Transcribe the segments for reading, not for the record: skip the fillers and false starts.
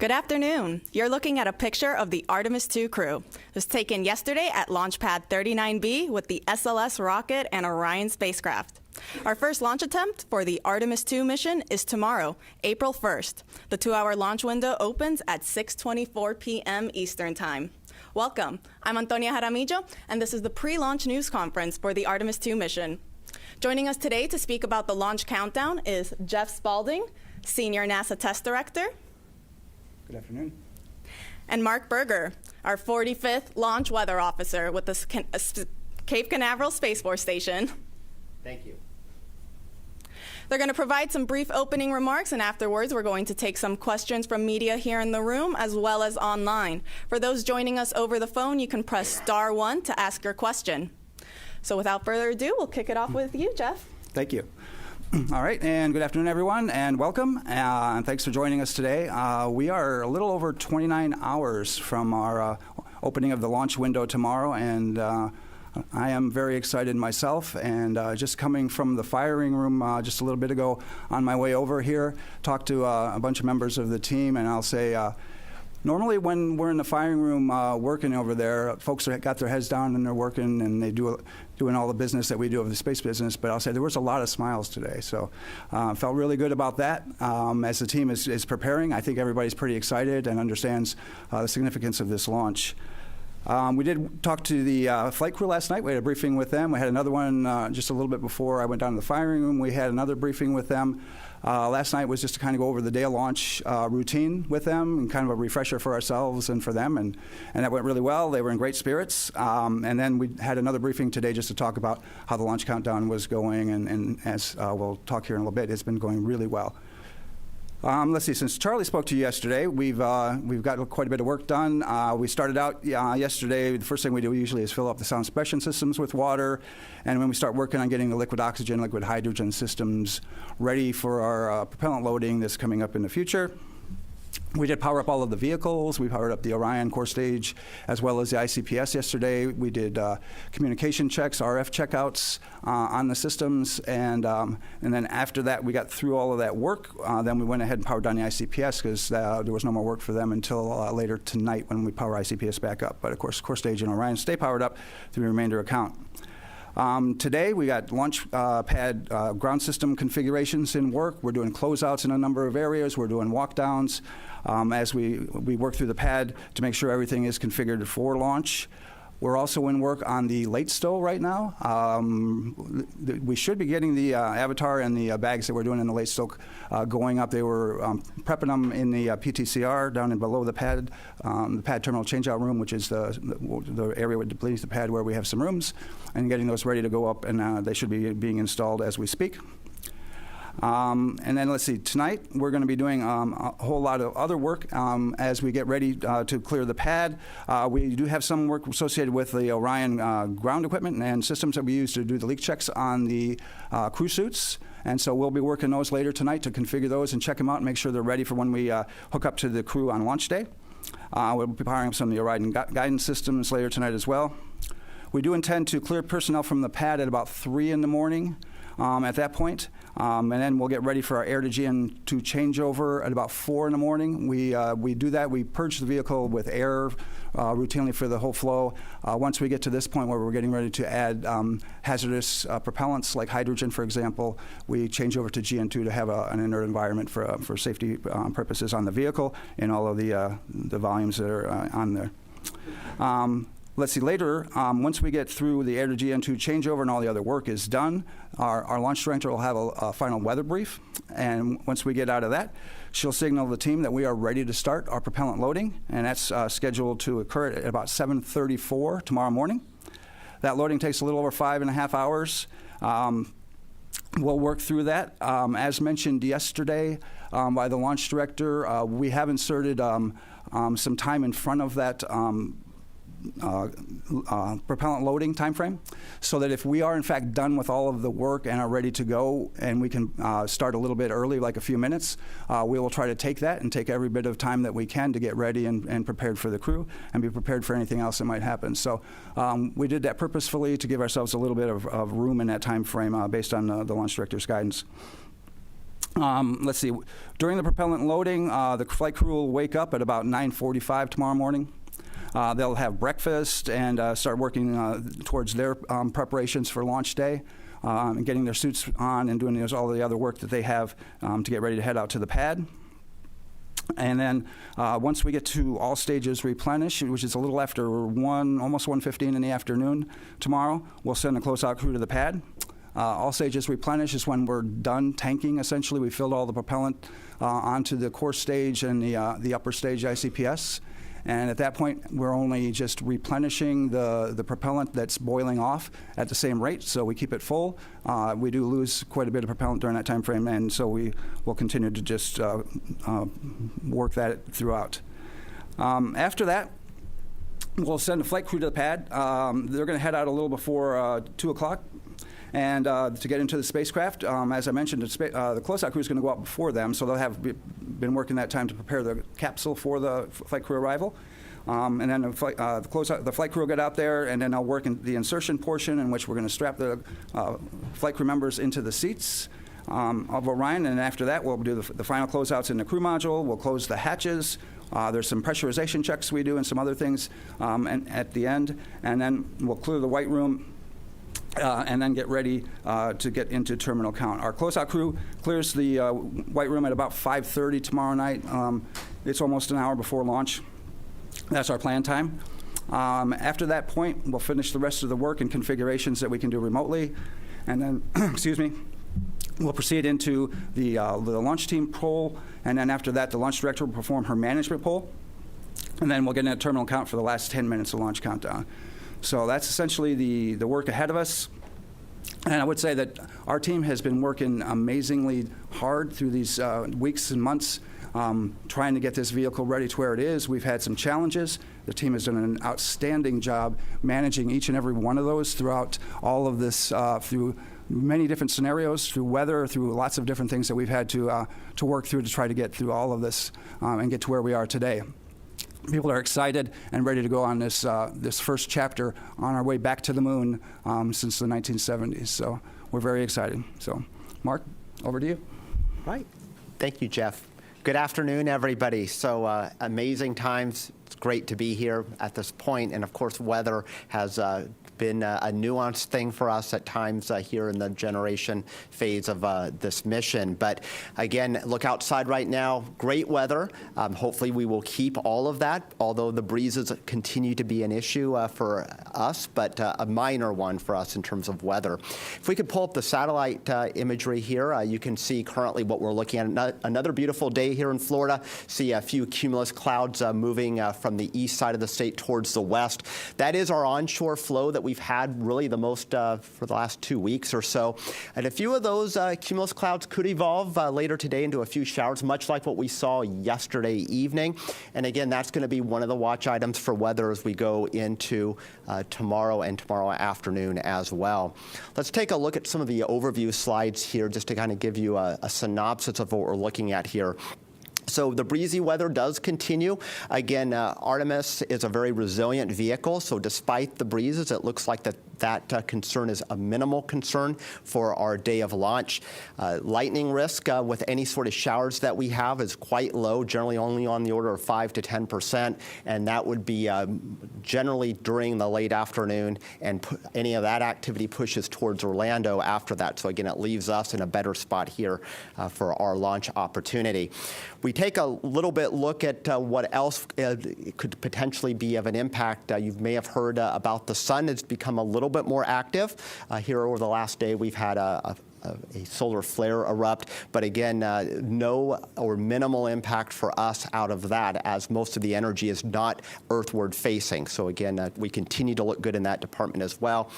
Good afternoon. You're looking at a picture of the Artemis II crew. It was taken yesterday at Launch Pad 39B with the SLS rocket and Orion spacecraft. Our first launch attempt for the Artemis II mission is tomorrow, April 1st. The 2-hour launch window opens at 6:24 p.m. Eastern Time. Welcome. I'm Antonia Jaramillo, and this is the pre-launch news conference for the Artemis II mission. Joining us today to speak about the launch countdown is Jeff Spaulding, Senior NASA Test Director. Good afternoon. And Mark Berger, our 45th Launch Weather Officer with the Cape Canaveral Space Force Station. Thank you. They're going to provide some brief opening remarks, and afterwards we're going to take some questions from media here in the room as well as online. For those joining us over the phone, you can press *1 to ask your question. So without further ado, we'll kick it off with you, Jeff. Thank you. All right, and good afternoon, everyone, and welcome, and thanks for joining us today. We are a little over 29 hours from our opening of the launch window tomorrow, and I am very excited myself, and just coming from the firing room just a little bit ago on my way over here, talked to a bunch of members of the team, and I'll say, normally when we're in the firing room working over there, folks have got their heads down and they're working and they doing all the business that we do of the space business, but I'll say there was a lot of smiles today. So felt really good about that. As the team is preparing, I think everybody's pretty excited and understands the significance of this launch. We did talk to the flight crew last night. We had a briefing with them. We had another one just a little bit before I went down to the firing room. We had another briefing with them. Last night was just to kind of go over the day of launch routine with them and kind of a refresher for ourselves and for them, and that went really well. They were in great spirits. And then we had another briefing today just to talk about how the launch countdown was going, and as we'll talk here in a little bit, it's been going really well. Let's see, since Charlie spoke to you yesterday, we've got quite a bit of work done. We started out yesterday, the first thing we do usually is fill up the sound suppression systems with water, and when we start working on getting the liquid oxygen, liquid hydrogen systems ready for our propellant loading that's coming up in the future. We did power up all of the vehicles. We powered up the Orion core stage as well as the ICPS yesterday. We did communication checks, RF checkouts on the systems, and then after that we got through all of that work. Then we went ahead and powered down the ICPS because there was no more work for them until later tonight when we power ICPS back up. But of course, core stage and Orion stay powered up through the remainder account. Today we got launch pad ground system configurations in work. We're doing closeouts in a number of areas. We're doing walkdowns as we work through the pad to make sure everything is configured for launch. We're also in work on the late stow right now. We should be getting the Avatar and the bags that we're doing in the late stow going up. They were prepping them in the PTCR down in below the pad terminal changeout room, which is the area beneath the pad where we have some rooms, and getting those ready to go up, and they should be being installed as we speak. And then let's see, tonight we're going to be doing a whole lot of other work as we get ready to clear the pad. We do have some work associated with the Orion ground equipment and systems that we use to do the leak checks on the crew suits. And so we'll be working those later tonight to configure those and check them out and make sure they're ready for when we hook up to the crew on launch day. We'll be powering up some of the Orion guidance systems later tonight as well. We do intend to clear personnel from the pad at about 3 in the morning at that point. And then we'll get ready for our air-to-GN2 changeover at about 4 in the morning. We do that. We purge the vehicle with air routinely for the whole flow. Once we get to this point where we're getting ready to add hazardous propellants like hydrogen, for example, we change over to GN2 to have an inert environment for safety purposes on the vehicle and all of the volumes that are on there. Let's see, later, once we get through the air-to-GN2 changeover and all the other work is done, our launch director will have a final weather brief. And once we get out of that, she'll signal the team that we are ready to start our propellant loading, and that's scheduled to occur at about 7:34 tomorrow morning. That loading takes a little over 5.5 hours. We'll work through that. As mentioned yesterday by the launch director, we have inserted some time in front of that propellant loading time frame, so that if we are in fact done with all of the work and are ready to go and we can start a little bit early, like a few minutes, we will try to take that and take every bit of time that we can to get ready and prepared for the crew and be prepared for anything else that might happen. So we did that purposefully to give ourselves a little bit of room in that time frame based on the launch director's guidance. Let's see. During the propellant loading, the flight crew will wake up at about 9:45 tomorrow morning. They'll have breakfast and start working towards their preparations for launch day, and getting their suits on and doing all the other work that they have to get ready to head out to the pad. And then once we get to all stages replenish, which is a little after almost 1:15 in the afternoon tomorrow, we'll send a closeout crew to the pad. All stages replenish is when we're done tanking, essentially. We filled all the propellant onto the core stage and the upper stage ICPS. And at that point, we're only just replenishing the propellant that's boiling off at the same rate, so we keep it full. We do lose quite a bit of propellant during that time frame, and so we will continue to just work that throughout. After that, we'll send a flight crew to the pad. They're going to head out a little before 2 o'clock. And to get into the spacecraft, as I mentioned, the closeout crew is going to go out before them, so they'll have been working that time to prepare the capsule for the flight crew arrival. And then the flight crew will get out there, and then they'll work in the insertion portion, in which we're going to strap the flight crew members into the seats of Orion. And after that, we'll do the final closeouts in the crew module. We'll close the hatches. There's some pressurization checks we do and some other things and at the end. And then we'll clear the white room. And then get ready to get into terminal count. Our closeout crew clears the white room at about 5:30 tomorrow night. It's almost an hour before launch. That's our plan time. After that point, we'll finish the rest of the work and configurations that we can do remotely. And then, excuse me, we'll proceed into the launch team poll. And then after that, the launch director will perform her management poll. And then we'll get in a terminal count for the last 10 minutes of launch countdown. So that's essentially the work ahead of us. And I would say that our team has been working amazingly hard through these weeks and months trying to get this vehicle ready to where it is. We've had some challenges. The team has done an outstanding job managing each and every one of those throughout all of this, through many different scenarios, through weather, through lots of different things that we've had to work through to try to get through all of this and get to where we are today. People are excited and ready to go on this first chapter on our way back to the moon since the 1970s. So we're very excited. So, Mark, over to you. Right. Thank you, Jeff. Good afternoon, everybody. So amazing times. It's great to be here at this point. And, of course, weather has been a nuanced thing for us at times here in the generation phase of this mission. But again, look outside right now, great weather. Hopefully we will keep all of that, although the breezes continue to be an issue for us, but a minor one for us in terms of weather. If we could pull up the satellite imagery here, you can see currently what we're looking at. Another beautiful day here in Florida. See a few cumulus clouds moving from the east side of the state towards the west. That is our onshore flow that we've had really the most for the last 2 weeks or so. And a few of those cumulus clouds could evolve later today into a few showers, much like what we saw yesterday evening. And again, that's going to be one of the watch items for weather as we go into tomorrow and tomorrow afternoon as well. Let's take a look at some of the overview slides here just to kind of give you a synopsis of what we're looking at here. So the breezy weather does continue. Again, Artemis is a very resilient vehicle, so despite the breezes, it looks like that concern is a minimal concern for our day of launch. Lightning risk with any sort of showers that we have is quite low, generally only on the order of 5 to 10%, and that would be generally during the late afternoon, and any of that activity pushes towards Orlando after that. So again, it leaves us in a better spot here for our launch opportunity. We take a little bit look at what else could potentially be of an impact. You may have heard about the sun has become a little bit more active. Here over the last day, we've had a solar flare erupt, but again, no or minimal impact for us out of that, as most of the energy is not earthward facing. So again, we continue to look good in that department as well.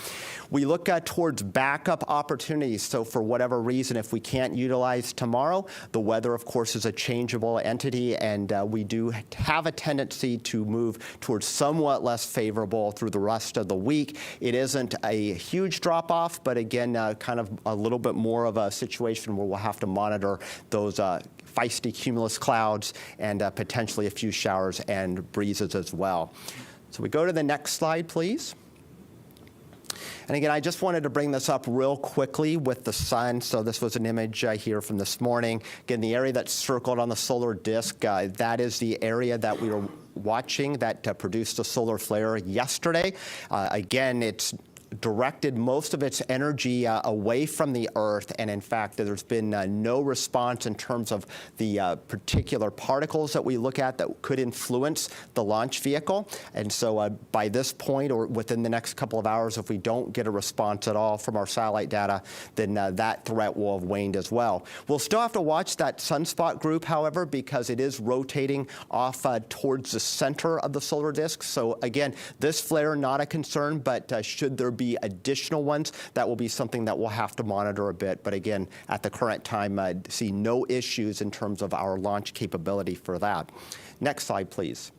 We look towards backup opportunities. So for whatever reason, if we can't utilize tomorrow, the weather, of course, is a changeable entity, and we do have a tendency to move towards somewhat less favorable through the rest of the week. It isn't a huge drop-off, but again, kind of a little bit more of a situation where we'll have to monitor those feisty cumulus clouds and potentially a few showers and breezes as well. So we go to the next slide, please. And again, I just wanted to bring this up real quickly with the sun. So this was an image here from this morning. Again, the area that's circled on the solar disk, that is the area that we were watching that produced a solar flare yesterday. Again, it's directed most of its energy away from the Earth, and in fact, there's been no response in terms of the particular particles that we look at that could influence the launch vehicle. And so by this point, or within the next couple of hours, if we don't get a response at all from our satellite data, then that threat will have waned as well. We'll still have to watch that sunspot group, however, because it is rotating off towards the center of the solar disk. So again, this flare, not a concern, but should there be additional ones, that will be something that we'll have to monitor a bit. But again, at the current time, I see no issues in terms of our launch capability for that. Next slide, please.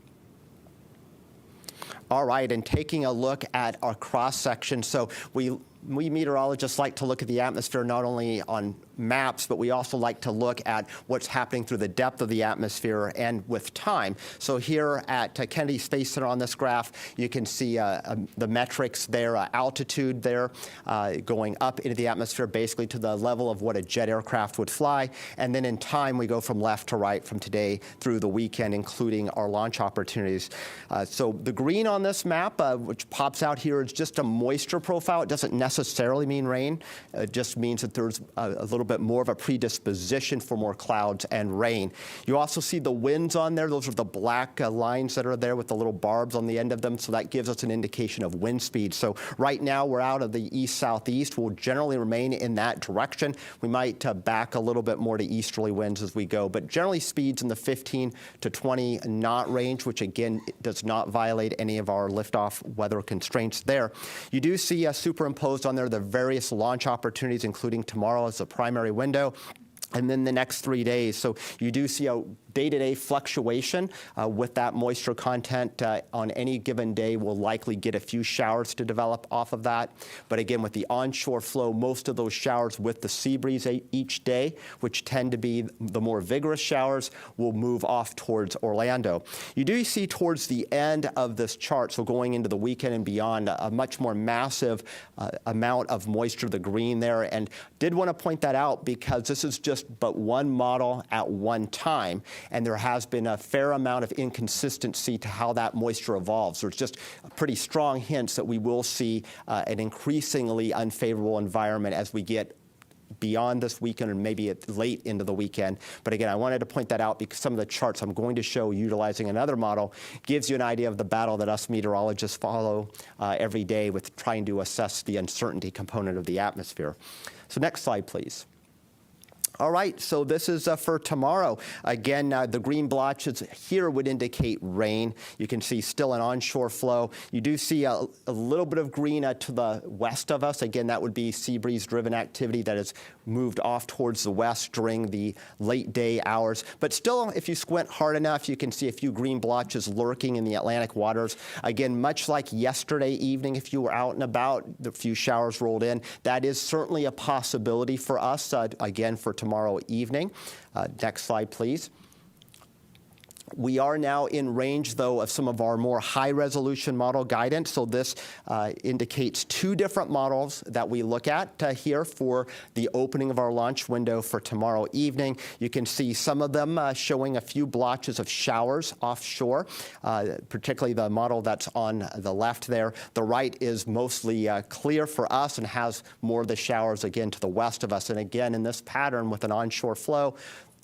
All right, and taking a look at our cross-section. So we meteorologists like to look at the atmosphere not only on maps, but we also like to look at what's happening through the depth of the atmosphere and with time. So here at Kennedy Space Center on this graph, you can see the metrics there, altitude there, going up into the atmosphere basically to the level of what a jet aircraft would fly. And then in time, we go from left to right from today through the weekend, including our launch opportunities. So the green on this map, which pops out here, is just a moisture profile. It doesn't necessarily mean rain. It just means that there's a little bit more of a predisposition for more clouds and rain. You also see the winds on there. Those are the black lines that are there with the little barbs on the end of them. So that gives us an indication of wind speed. So right now we're out of the east-southeast. We'll generally remain in that direction. We might back a little bit more to easterly winds as we go, but generally speeds in the 15 to 20 knot range, which again does not violate any of our liftoff weather constraints there. You do see superimposed on there the various launch opportunities, including tomorrow as the primary window, and then the next 3 days. So you do see a day-to-day fluctuation with that moisture content. On any given day, we'll likely get a few showers to develop off of that. But again, with the onshore flow, most of those showers with the sea breeze each day, which tend to be the more vigorous showers, will move off towards Orlando. You do see towards the end of this chart, so going into the weekend and beyond, a much more massive amount of moisture, the green there. And did want to point that out because this is just but one model at one time. And there has been a fair amount of inconsistency to how that moisture evolves. There's just pretty strong hints that we will see an increasingly unfavorable environment as we get beyond this weekend and maybe late into the weekend. But again, I wanted to point that out because some of the charts I'm going to show utilizing another model gives you an idea of the battle that us meteorologists follow every day with trying to assess the uncertainty component of the atmosphere. So next slide, please. All right, so this is for tomorrow. Again, the green blotches here would indicate rain. You can see still an onshore flow. You do see a little bit of green to the west of us. Again, that would be sea breeze-driven activity that has moved off towards the west during the late day hours. But still, if you squint hard enough, you can see a few green blotches lurking in the Atlantic waters. Again, much like yesterday evening, if you were out and about, the few showers rolled in. That is certainly a possibility for us, again, for tomorrow evening. Next slide, please. We are now in range, though, of some of our more high-resolution model guidance. So this indicates two different models that we look at here for the opening of our launch window for tomorrow evening. You can see some of them showing a few blotches of showers offshore, particularly the model that's on the left there. The right is mostly clear for us and has more of the showers, again, to the west of us. And again, in this pattern with an onshore flow,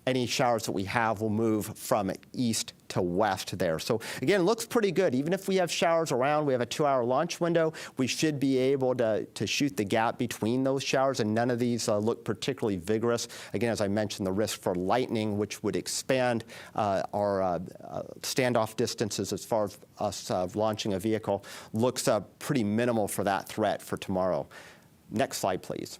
any showers that we have will move from east to west there. So again, it looks pretty good. Even if we have showers around, we have a 2-hour launch window, we should be able to shoot the gap between those showers, and none of these look particularly vigorous. Again, as I mentioned, the risk for lightning, which would expand our standoff distances as far as us launching a vehicle, looks pretty minimal for that threat for tomorrow. Next slide, please.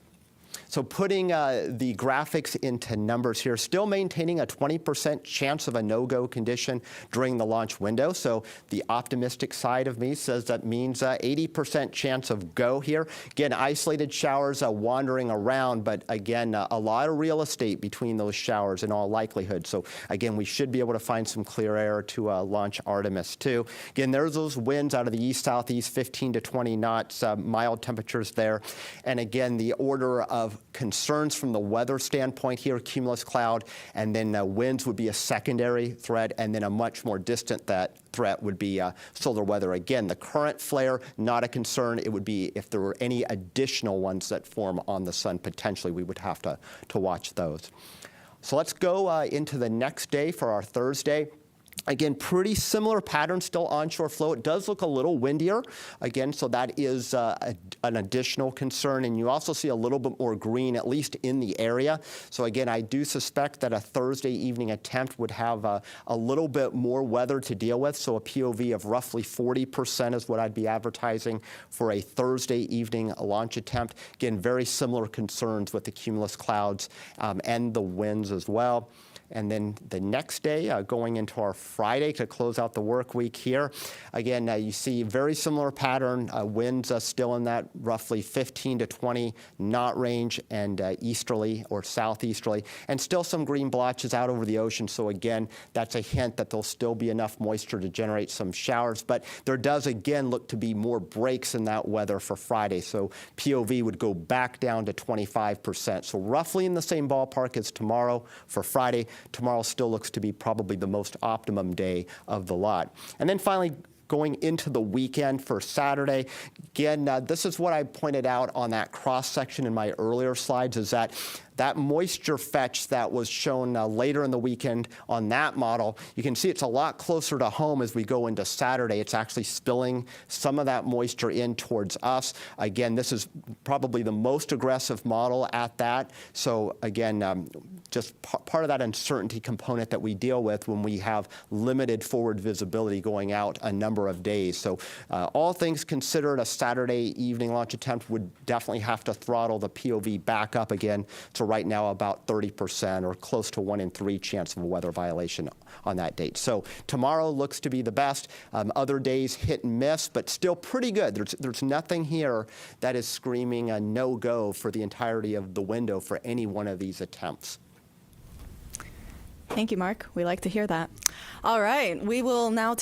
So putting the graphics into numbers here, still maintaining a 20% chance of a no-go condition during the launch window. So the optimistic side of me says that means 80% chance of go here. Again, isolated showers wandering around, but again, a lot of real estate between those showers in all likelihood. So again, we should be able to find some clear air to launch Artemis II. Again, there's those winds out of the east-southeast, 15 to 20 knots, mild temperatures there. And again, the order of concerns from the weather standpoint here, cumulus cloud, and then winds would be a secondary threat, and then a much more distant threat would be solar weather. Again, the current flare, not a concern. It would be if there were any additional ones that form on the sun, potentially we would have to watch those. So let's go into the next day for our Thursday. Again, pretty similar pattern, still onshore flow. It does look a little windier, again, so that is an additional concern. And you also see a little bit more green, at least in the area. So again, I do suspect that a Thursday evening attempt would have a little bit more weather to deal with. So a POV of roughly 40% is what I'd be advertising for a Thursday evening launch attempt. Again, very similar concerns with the cumulus clouds and the winds as well. And then the next day, going into our Friday to close out the work week here, again, you see very similar pattern. Winds still in that roughly 15 to 20 knot range, and easterly or southeasterly, and still some green blotches out over the ocean. So again, that's a hint that there'll still be enough moisture to generate some showers. But there does again look to be more breaks in that weather for Friday. So POV would go back down to 25%. So roughly in the same ballpark as tomorrow for Friday. Tomorrow still looks to be probably the most optimum day of the lot. And then finally, going into the weekend for Saturday, again, this is what I pointed out on that cross-section in my earlier slides, is that moisture fetch that was shown later in the weekend on that model, you can see it's a lot closer to home as we go into Saturday. It's actually spilling some of that moisture in towards us. Again, this is probably the most aggressive model at that. So again, just part of that uncertainty component that we deal with when we have limited forward visibility going out a number of days. So all things considered, a Saturday evening launch attempt would definitely have to throttle the POV back up again. So right now about 30% or close to 1 in 3 chance of a weather violation on that date. So tomorrow looks to be the best. Other days hit and miss, but still pretty good. There's nothing here that is screaming a no-go for the entirety of the window for any one of these attempts. Thank you, Mark. We like to hear that. All right, we will now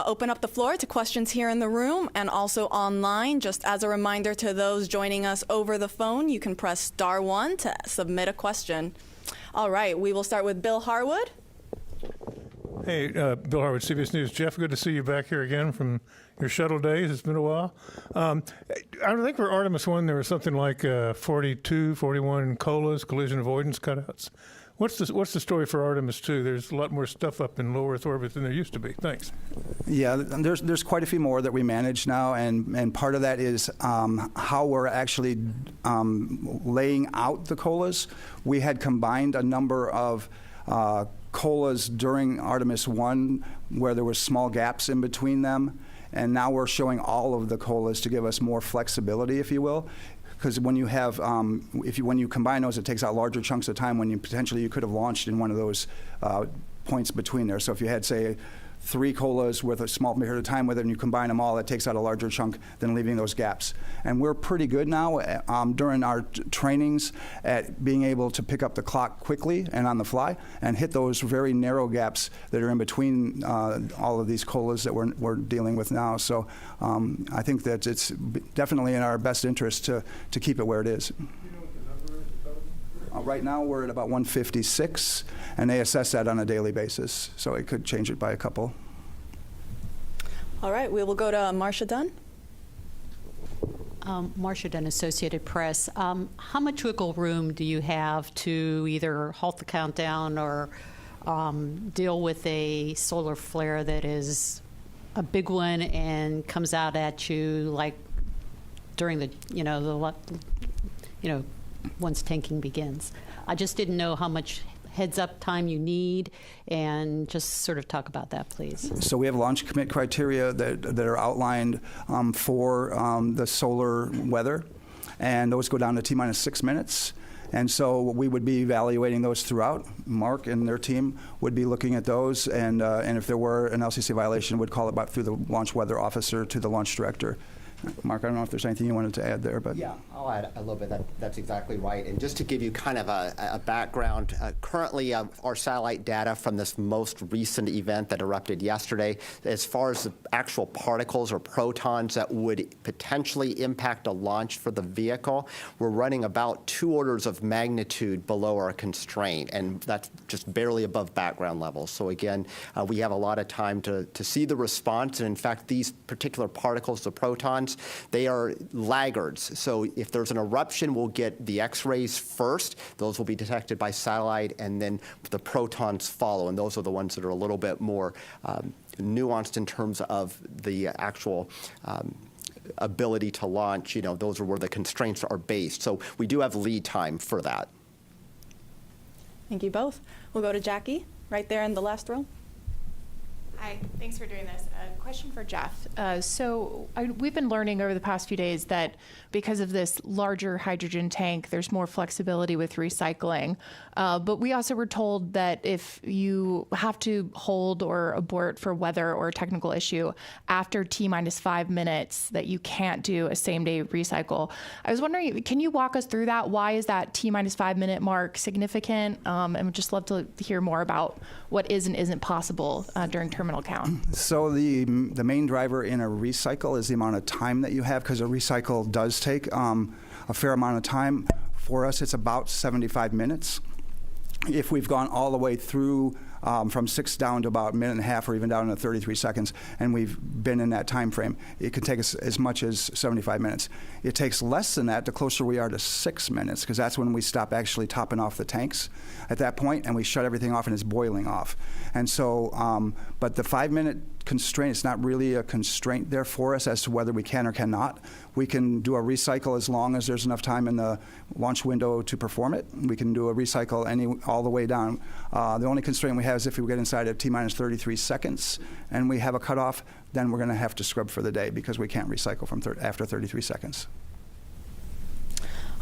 open up the floor to questions here in the room and also online. Just as a reminder to those joining us over the phone, you can press *1 to submit a question. All right, we will start with Bill Harwood. Hey, Bill Harwood, CBS News. Jeff, good to see you back here again from your shuttle days. It's been a while. I think for Artemis I, there was something like 42, 41 COLAs, collision avoidance cutouts. What's the story for Artemis II? There's a lot more stuff up in low Earth orbit than there used to be. Thanks. Yeah, there's quite a few more that we manage now, and part of that is how we're actually laying out the COLAs. We had combined a number of COLAs during Artemis I where there were small gaps in between them, and now we're showing all of the COLAs to give us more flexibility, if you will. Because when you have, when you combine those, it takes out larger chunks of time when you could have launched in one of those points between there. So if you had, say, 3 COLAs with a small period of time with it, and you combine them all, that takes out a larger chunk than leaving those gaps. And we're pretty good now during our trainings at being able to pick up the clock quickly and on the fly and hit those very narrow gaps that are in between all of these COLAs that we're dealing with now. So I think that it's definitely in our best interest to keep it where it is. Right now we're at about 156, and they assess that on a daily basis, so it could change it by a couple. All right, we will go to Marcia Dunn. Marcia Dunn, Associated Press. How much wiggle room do you have to either halt the countdown or deal with a solar flare that is a big one and comes out at you like during the once tanking begins? I just didn't know how much heads-up time you need, and just sort of talk about that, please. So we have launch commit criteria that are outlined for the solar weather. and those go down to T-minus 6 minutes. And so we would be evaluating those throughout. Mark and their team would be looking at those, and if there were an LCC violation, would call it back through the launch weather officer to the launch director. Mark, I don't know if there's anything you wanted to add there, but yeah, I'll add a little bit. That's exactly right. And just to give you kind of a background, currently our satellite data from this most recent event that erupted yesterday, as far as the actual particles or protons that would potentially impact a launch for the vehicle, we're running about 2 orders of magnitude below our constraint, and that's just barely above background levels. So again, we have a lot of time to see the response, and in fact, these particular particles, the protons, they are laggards. So if there's an eruption, we'll get the X-rays first. Those will be detected by satellite, and then the protons follow. And those are the ones that are a little bit more nuanced in terms of the actual ability to launch. Those are where the constraints are based. So we do have lead time for that. Thank you both. We'll go to Jackie, right there in the last row. Hi, thanks for doing this. A question for Jeff. We've been learning over the past few days that because of this larger hydrogen tank, there's more flexibility with recycling. But we also were told that if you have to hold or abort for weather or a technical issue after T-minus 5 minutes, that you can't do a same-day recycle. I was wondering, can you walk us through that? Why is that T-minus 5 minute mark significant? And would just love to hear more about what is and isn't possible during terminal count. So the main driver in a recycle is the amount of time that you have, because a recycle does take a fair amount of time. For us, it's about 75 minutes. If we've gone all the way through from 6 down to about a minute and a half, or even down to 33 seconds, and we've been in that time frame, it could take us as much as 75 minutes. It takes less than that the closer we are to 6 minutes, because that's when we stop actually topping off the tanks at that point, and we shut everything off and it's boiling off. And so, but the 5-minute constraint, it's not really a constraint there for us as to whether we can or cannot. We can do a recycle as long as there's enough time in the launch window to perform it. We can do a recycle all the way down. The only constraint we have is if we get inside of T-minus 33 seconds and we have a cutoff, then we're going to have to scrub for the day, because we can't recycle from after 33 seconds.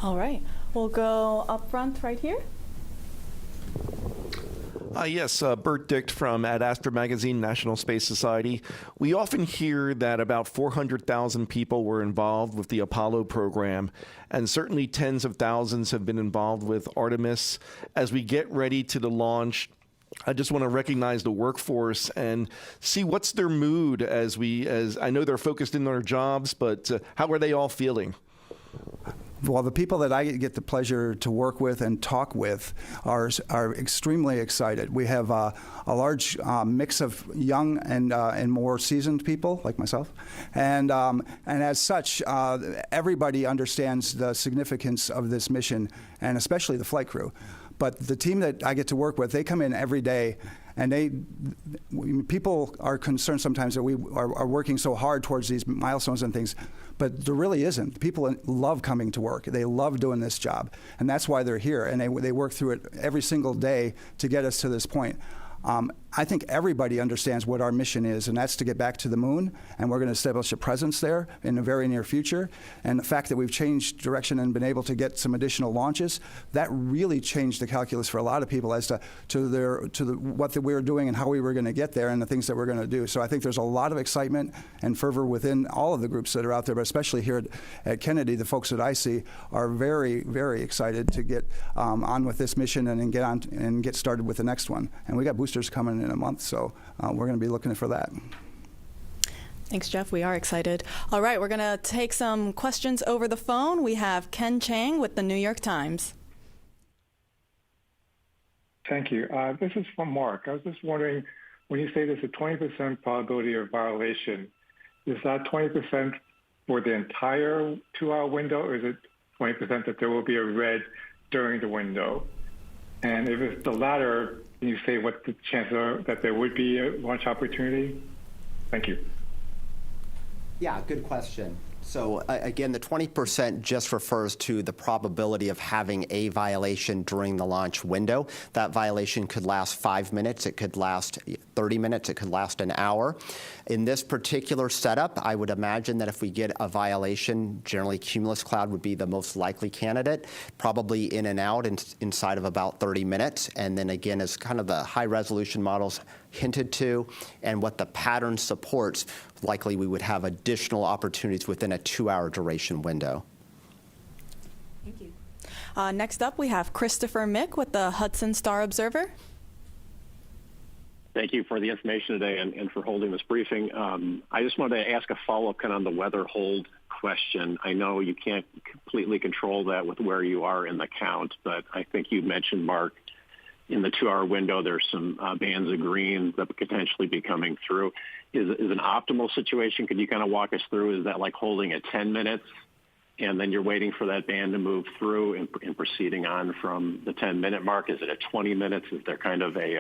All right. We'll go up front right here. Yes, Bert Dicht from Ad Astra Magazine, National Space Society. We often hear that about 400,000 people were involved with the Apollo program, and certainly tens of thousands have been involved with Artemis. As we get ready to the launch, I just want to recognize the workforce and see what's their mood as I know they're focused in on their jobs, but how are they all feeling? Well, the people that I get the pleasure to work with and talk with are extremely excited. We have a large mix of young and more seasoned people like myself, and as such, everybody understands the significance of this mission, and especially the flight crew. But the team that I get to work with, they come in every day, and people are concerned sometimes that we are working so hard towards these milestones and things, but there really isn't. People love coming to work. They love doing this job, and that's why they're here, and they work through it every single day to get us to this point. I think everybody understands what our mission is, and that's to get back to the moon, and we're going to establish a presence there in the very near future. And the fact that we've changed direction and been able to get some additional launches, that really changed the calculus for a lot of people as to what we were doing and how we were going to get there and the things that we're going to do. So I think there's a lot of excitement and fervor within all of the groups that are out there, but especially here at Kennedy, the folks that I see are very, very excited to get on with this mission and get started with the next one. And we got boosters coming in a month, so we're going to be looking for that. Thanks, Jeff. We are excited. All right, we're going to take some questions over the phone. We have Ken Chang with the New York Times. Thank you. This is from Mark. I was just wondering, when you say there's a 20% probability of violation, is that 20% for the entire 2-hour window, or is it 20% that there will be a red during the window? And if it's the latter, can you say what the chances are that there would be a launch opportunity? Thank you. Yeah, good question. So again, the 20% just refers to the probability of having a violation during the launch window. That violation could last 5 minutes, it could last 30 minutes, it could last an hour. In this particular setup, I would imagine that if we get a violation, generally cumulus cloud would be the most likely candidate, probably in and out inside of about 30 minutes. And then again, as kind of the high resolution models hinted to and what the pattern supports, likely we would have additional opportunities within a 2-hour duration window. Thank you. Next up, we have Christopher Mick with the Hudson Star Observer. Thank you for the information today and for holding this briefing. I just wanted to ask a follow-up kind of on the weather hold question. I know you can't completely control that with where you are in the count, but I think you mentioned, Mark, in the 2-hour window, there's some bands of green that could potentially be coming through. Is an optimal situation? Could you kind of walk us through? Is that like holding at 10 minutes and then you're waiting for that band to move through and proceeding on from the 10-minute mark? Is it at 20 minutes? Is there kind of a,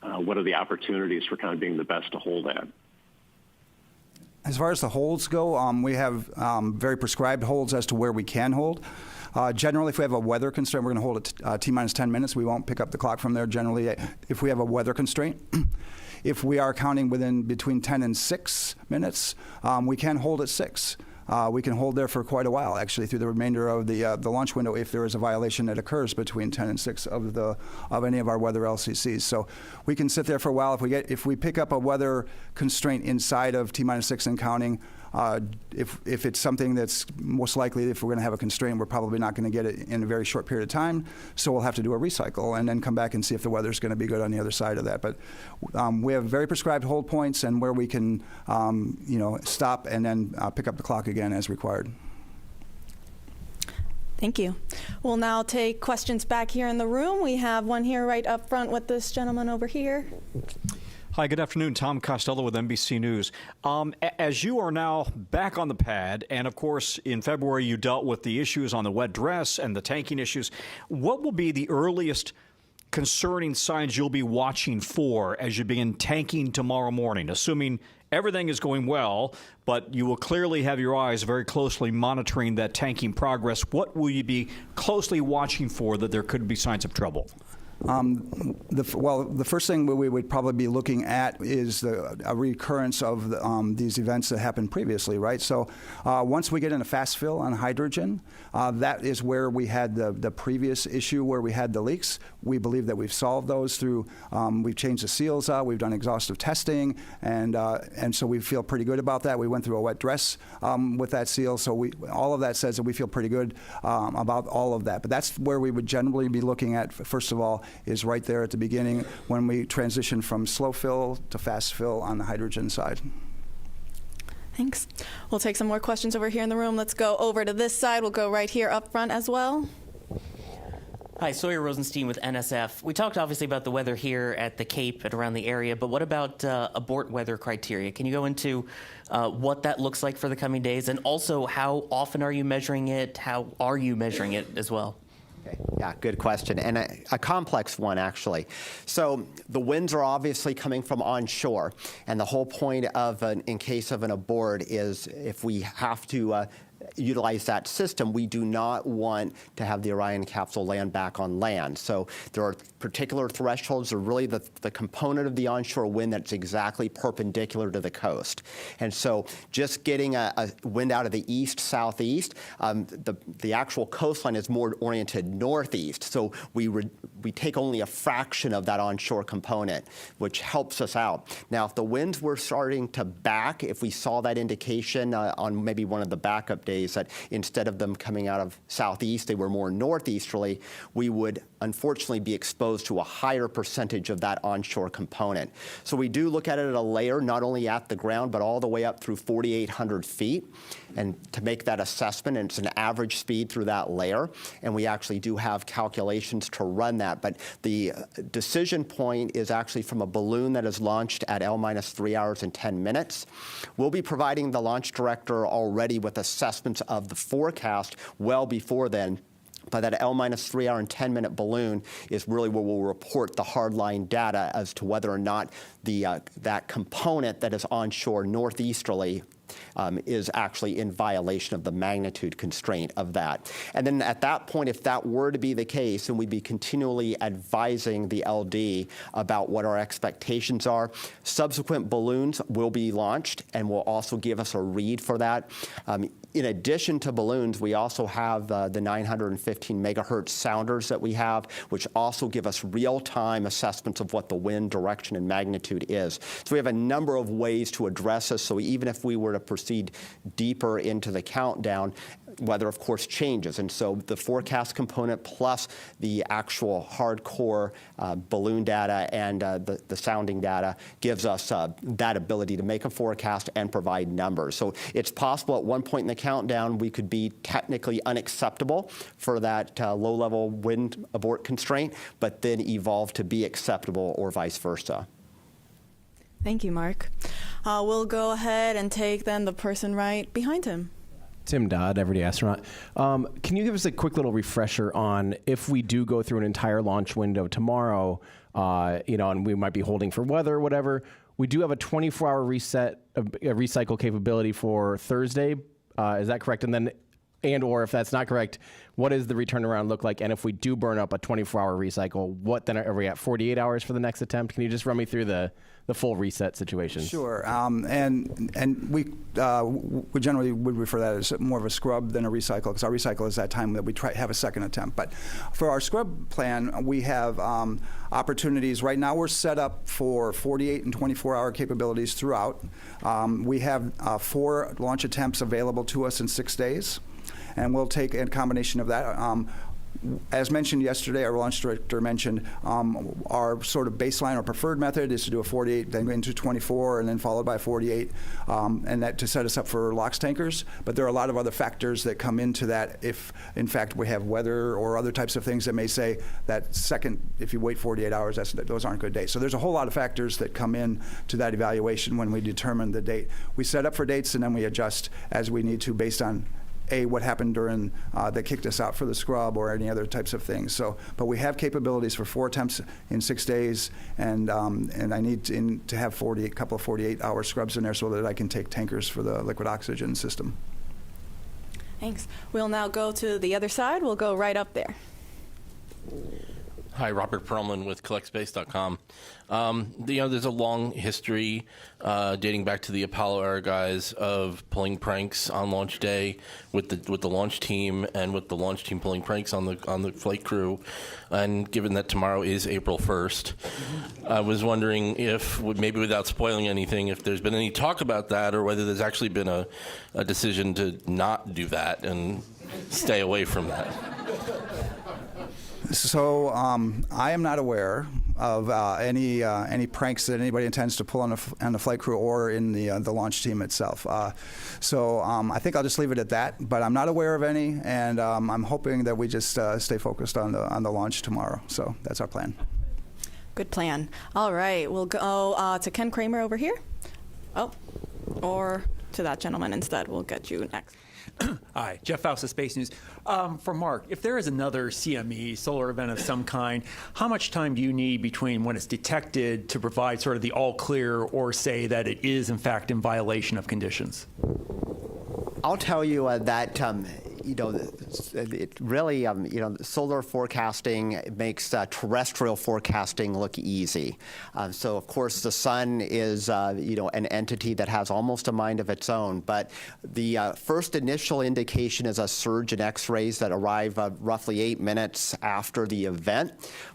what are the opportunities for kind of being the best to hold at? As far as the holds go, we have very prescribed holds as to where we can hold. Generally, if we have a weather constraint, we're going to hold it T-minus 10 minutes. We won't pick up the clock from there generally if we have a weather constraint. If we are counting between 10 and 6 minutes, we can hold at 6. We can hold there for quite a while, actually, through the remainder of the launch window if there is a violation that occurs between 10 and 6 of any of our weather LCCs. So we can sit there for a while. If we pick up a weather constraint inside of T-minus 6 and counting, if it's something that's most likely, if we're going to have a constraint, we're probably not going to get it in a very short period of time. So we'll have to do a recycle and then come back and see if the weather's going to be good on the other side of that. But we have very prescribed hold points and where we can, stop and then pick up the clock again as required. Thank you. We'll now take questions back here in the room. We have one here right up front with this gentleman over here. Hi, good afternoon. Tom Costello with NBC News. As you are now back on the pad, and of course in February you dealt with the issues on the wet dress and the tanking issues, what will be the earliest concerning signs you'll be watching for as you begin tanking tomorrow morning, assuming everything is going well, but you will clearly have your eyes very closely monitoring that tanking progress? What will you be closely watching for that there could be signs of trouble? The first thing we would probably be looking at is a recurrence of these events that happened previously, right? So once we get in a fast fill on hydrogen, that is where we had the previous issue where we had the leaks. We believe that we've solved those through, we've changed the seals out, we've done exhaustive testing, and so we feel pretty good about that. We went through a wet dress with that seal, so all of that says that we feel pretty good about all of that. But that's where we would generally be looking at, first of all, is right there at the beginning when we transition from slow fill to fast fill on the hydrogen side. Thanks. We'll take some more questions over here in the room. Let's go over to this side. We'll go right here up front as well. Hi, Sawyer Rosenstein with NSF. We talked obviously about the weather here at the Cape and around the area, but what about abort weather criteria? Can you go into what that looks like for the coming days, and also how often are you measuring it? How are you measuring it as well? Okay. Yeah, good question, and a complex one, actually. So the winds are obviously coming from onshore, and the whole point of in case of an abort is if we have to utilize that system, we do not want to have the Orion capsule land back on land. So there are particular thresholds, are really the component of the onshore wind that's exactly perpendicular to the coast. And so just getting a wind out of the east, southeast, the actual coastline is more oriented northeast. So we take only a fraction of that onshore component, which helps us out. Now, if the winds were starting to back, if we saw that indication on maybe one of the backup days that instead of them coming out of southeast, they were more northeasterly, we would unfortunately be exposed to a higher percentage of that onshore component. So we do look at it at a layer, not only at the ground, but all the way up through 4,800 feet. And to make that assessment, and it's an average speed through that layer, and we actually do have calculations to run that. But the decision point is actually from a balloon that is launched at L-minus 3 hours and 10 minutes. We'll be providing the launch director already with assessments of the forecast well before then. But that L-minus 3 hour and 10-minute balloon is really where we'll report the hardline data as to whether or not that component that is onshore northeasterly is actually in violation of the magnitude constraint of that. And then at that point, if that were to be the case, then we'd be continually advising the LD about what our expectations are. Subsequent balloons will be launched and will also give us a read for that. In addition to balloons, we also have the 915 megahertz sounders that we have, which also give us real-time assessments of what the wind direction and magnitude is. So we have a number of ways to address this. So even if we were to proceed deeper into the countdown, weather, of course, changes. And so the forecast component plus the actual hardcore balloon data and the sounding data gives us that ability to make a forecast and provide numbers. So it's possible at one point in the countdown we could be technically unacceptable for that low-level wind abort constraint, but then evolve to be acceptable or vice versa. Thank you, Mark. We'll go ahead and take then the person right behind him. Tim Dodd, Everyday Astronaut. Can you give us a quick little refresher on if we do go through an entire launch window tomorrow, and we might be holding for weather or whatever, we do have a 24-hour recycle capability for Thursday. Is that correct? And/or if that's not correct, what does the return around look like? And if we do burn up a 24-hour recycle, what then are we at 48 hours for the next attempt? Can you just run me through the full reset situation? Sure. And we generally would refer that as more of a scrub than a recycle, because our recycle is that time that we have a second attempt. But for our scrub plan, we have opportunities. Right now we're set up for 48 and 24-hour capabilities throughout. We have 4 launch attempts available to us in 6 days. And we'll take a combination of that. As mentioned yesterday, our launch director mentioned our sort of baseline or preferred method is to do a 48, then go into 24, and then followed by 48, and that to set us up for LOX tankers. But there are a lot of other factors that come into that if, in fact, we have weather or other types of things that may say that second, if you wait 48 hours, those aren't good dates. So there's a whole lot of factors that come in to that evaluation when we determine the date. We set up for dates, and then we adjust as we need to based on what happened during that kicked us out for the scrub or any other types of things. So, but we have capabilities for 4 attempts in 6 days, and I need to have a couple of 48-hour scrubs in there so that I can take tankers for the liquid oxygen system. Thanks. We'll now go to the other side. We'll go right up there. Hi, Robert Perlman with CollectSpace.com. There's a long history dating back to the Apollo era guys of pulling pranks on launch day with the launch team and with the launch team pulling pranks on the flight crew. And given that tomorrow is April 1st, I was wondering if, maybe without spoiling anything, if there's been any talk about that or whether there's actually been a decision to not do that and stay away from that. So I am not aware of any pranks that anybody intends to pull on the flight crew or in the launch team itself. So I think I'll just leave it at that. But I'm not aware of any, and I'm hoping that we just stay focused on the launch tomorrow. So that's our plan. Good plan. All right, we'll go to Ken Kramer over here. Oh, or to that gentleman instead. We'll get you next. Hi, Jeff Faust of Space News. For Mark, if there is another CME, solar event of some kind, how much time do you need between when it's detected to provide sort of the all clear or say that it is, in fact, in violation of conditions? I'll tell you that it really, solar forecasting makes terrestrial forecasting look easy. So, of course, the sun is, an entity that has almost a mind of its own. But the first initial indication is a surge in X-rays that arrive roughly 8 minutes after the event.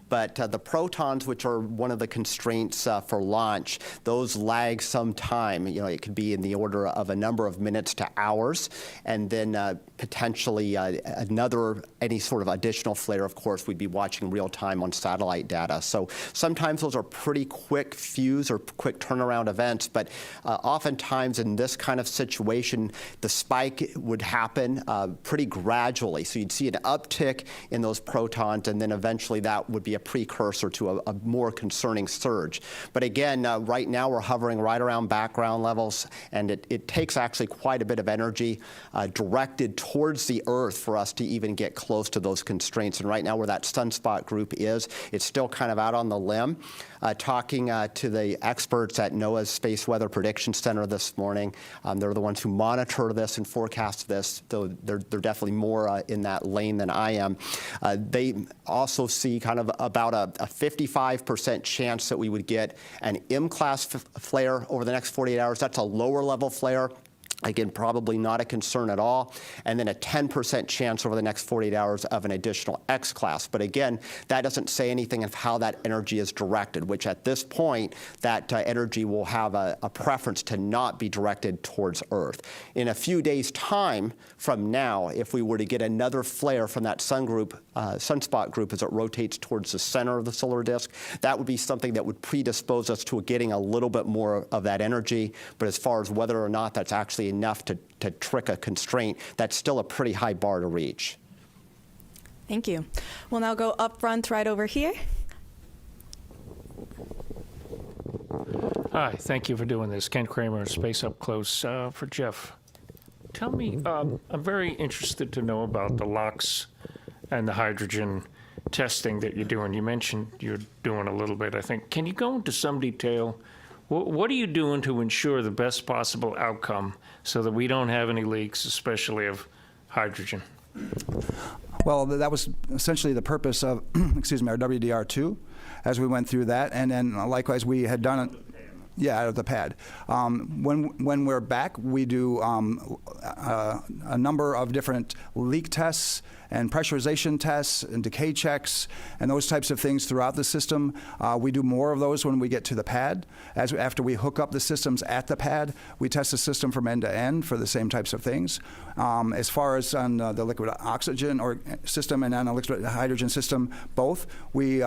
But the protons, which are one of the constraints for launch, those lag some time. It could be in the order of a number of minutes to hours, and then potentially any sort of additional flare. Of course, we'd be watching real time on satellite data. So sometimes those are pretty quick fuse or quick turnaround events. But oftentimes in this kind of situation, the spike would happen pretty gradually. So you'd see an uptick in those protons, and then eventually that would be a precursor to a more concerning surge. But again, right now we're hovering right around background levels, and it takes actually quite a bit of energy directed towards the Earth for us to even get close to those constraints. And right now where that sunspot group is, it's still kind of out on the limb. Talking to the experts at NOAA's Space Weather Prediction Center this morning, they're the ones who monitor this and forecast this, though they're definitely more in that lane than I am. They also see kind of about a 55% chance that we would get an M-class flare over the next 48 hours. That's a lower level flare. Again, probably not a concern at all. And then a 10% chance over the next 48 hours of an additional X-class. But again, that doesn't say anything of how that energy is directed, which at this point, that energy will have a preference to not be directed towards Earth. In a few days' time from now, if we were to get another flare from that sunspot group as it rotates towards the center of the solar disk, that would be something that would predispose us to getting a little bit more of that energy. But as far as whether or not that's actually enough to trick a constraint, that's still a pretty high bar to reach. Thank you. We'll now go up front right over here. Hi, thank you for doing this. Ken Kramer, Space Up Close for Jeff. Tell me, I'm very interested to know about the LOX and the hydrogen testing that you're doing. You mentioned you're doing a little bit, I think. Can you go into some detail? What are you doing to ensure the best possible outcome so that we don't have any leaks, especially of hydrogen? Well, that was essentially the purpose of, our WDR2 as we went through that. And then likewise, we had done it. Yeah, out of the pad. When we're back, we do a number of different leak tests and pressurization tests and decay checks and those types of things throughout the system. We do more of those when we get to the pad. After we hook up the systems at the pad, we test the system from end to end for the same types of things. As far as on the liquid oxygen or system and on the liquid hydrogen system, both, we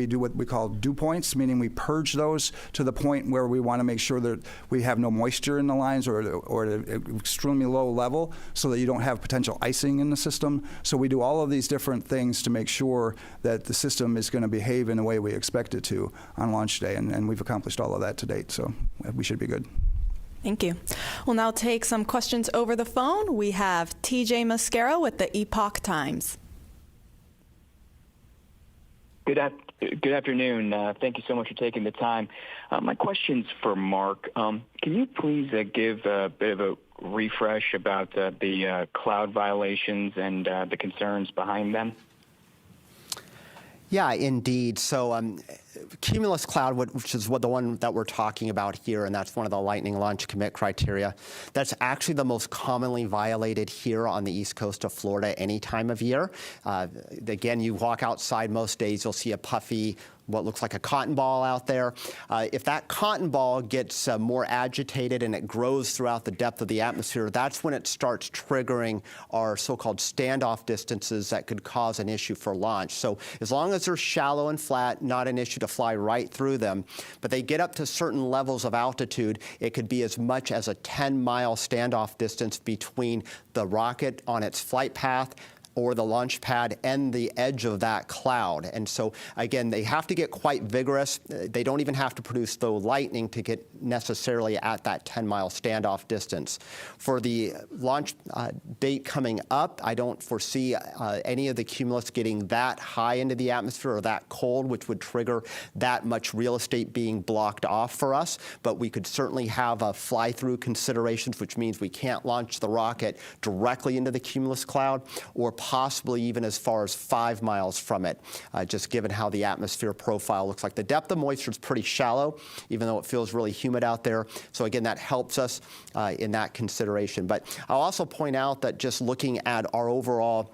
do what we call dew points, meaning we purge those to the point where we want to make sure that we have no moisture in the lines or at an extremely low level so that you don't have potential icing in the system. So we do all of these different things to make sure that the system is going to behave in the way we expect it to on launch day, and we've accomplished all of that to date, so we should be good. Thank you. We'll now take some questions over the phone. We have TJ Mascaro with the Epoch Times. Good afternoon. Thank you so much for taking the time. My question's for Mark. Can you please give a bit of a refresh about the cloud violations and the concerns behind them? Yeah, indeed. So cumulus cloud, which is the one that we're talking about here, and that's one of the lightning launch commit criteria, that's actually the most commonly violated here on the east coast of Florida any time of year. Again, you walk outside most days, you'll see a puffy, what looks like a cotton ball out there. If that cotton ball gets more agitated and it grows throughout the depth of the atmosphere, that's when it starts triggering our so-called standoff distances that could cause an issue for launch. So as long as they're shallow and flat, not an issue to fly right through them. But they get up to certain levels of altitude, it could be as much as a 10-mile standoff distance between the rocket on its flight path or the launch pad and the edge of that cloud. And so, again, they have to get quite vigorous. They don't even have to produce, though, lightning to get necessarily at that 10-mile standoff distance. For the launch date coming up, I don't foresee any of the cumulus getting that high into the atmosphere or that cold, which would trigger that much real estate being blocked off for us. But we could certainly have fly-through considerations, which means we can't launch the rocket directly into the cumulus cloud or possibly even as far as 5 miles from it, just given how the atmosphere profile looks like. The depth of moisture is pretty shallow, even though it feels really humid out there. So again, that helps us in that consideration. But I'll also point out that just looking at our overall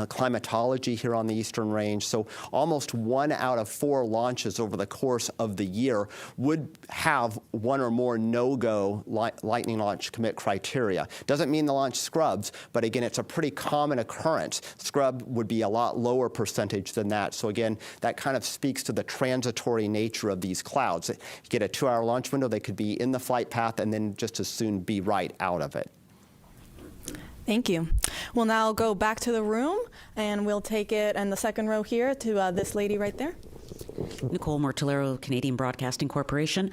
climatology here on the Eastern Range. So almost 1 out of 4 launches over the course of the year would have one or more no-go lightning launch commit criteria. Doesn't mean the launch scrubs, but again, it's a pretty common occurrence. Scrub would be a lot lower percentage than that. So again, that kind of speaks to the transitory nature of these clouds. You get a 2-hour launch window, they could be in the flight path and then just as soon be right out of it. Thank you. We'll now go back to the room, and we'll take it in the second row here to this lady right there. Nicole Mortillero, Canadian Broadcasting Corporation.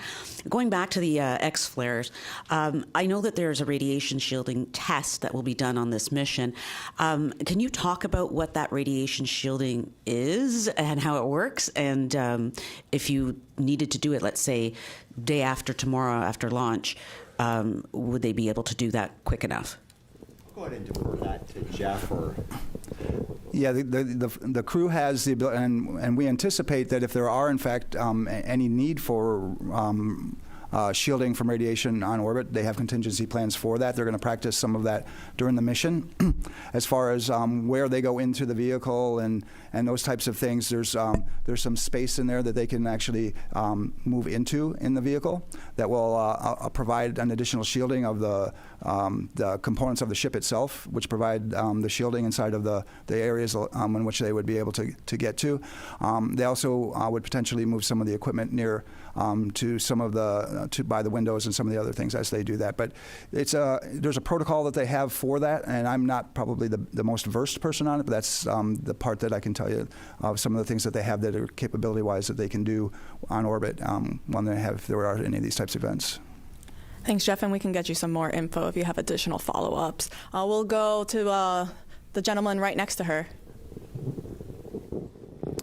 Going back to the X-flares, I know that there's a radiation shielding test that will be done on this mission. Can you talk about what that radiation shielding is and how it works? And if you needed to do it, let's say, day after tomorrow after launch, would they be able to do that quick enough? Go ahead and defer that to Jeff or... Yeah, the crew has the ability, and we anticipate that if there are, in fact, any need for shielding from radiation on orbit, they have contingency plans for that. They're going to practice some of that during the mission. As far as where they go into the vehicle and those types of things, there's some space in there that they can actually move into in the vehicle that will provide an additional shielding of the components of the ship itself, which provide the shielding inside of the areas in which they would be able to get to. They also would potentially move some of the equipment near to some of the by the windows and some of the other things as they do that. But there's a protocol that they have for that, and I'm not probably the most versed person on it, but that's the part that I can tell you of some of the things that they have that are capability-wise that they can do on orbit when there are any of these types of events. Thanks, Jeff, and we can get you some more info if you have additional follow-ups. We'll go to the gentleman right next to her.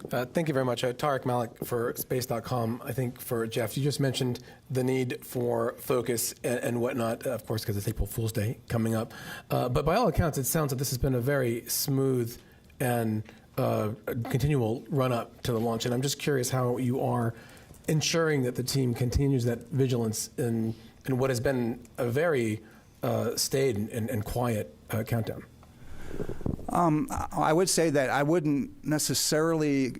Thank you very much. Tarek Malik for Space.com. I think for Jeff, you just mentioned the need for focus and whatnot, of course, because it's April Fool's Day coming up. But by all accounts, it sounds like this has been a very smooth and continual run-up to the launch. And I'm just curious how you are ensuring that the team continues that vigilance in what has been a very staid and quiet countdown. I would say that I wouldn't necessarily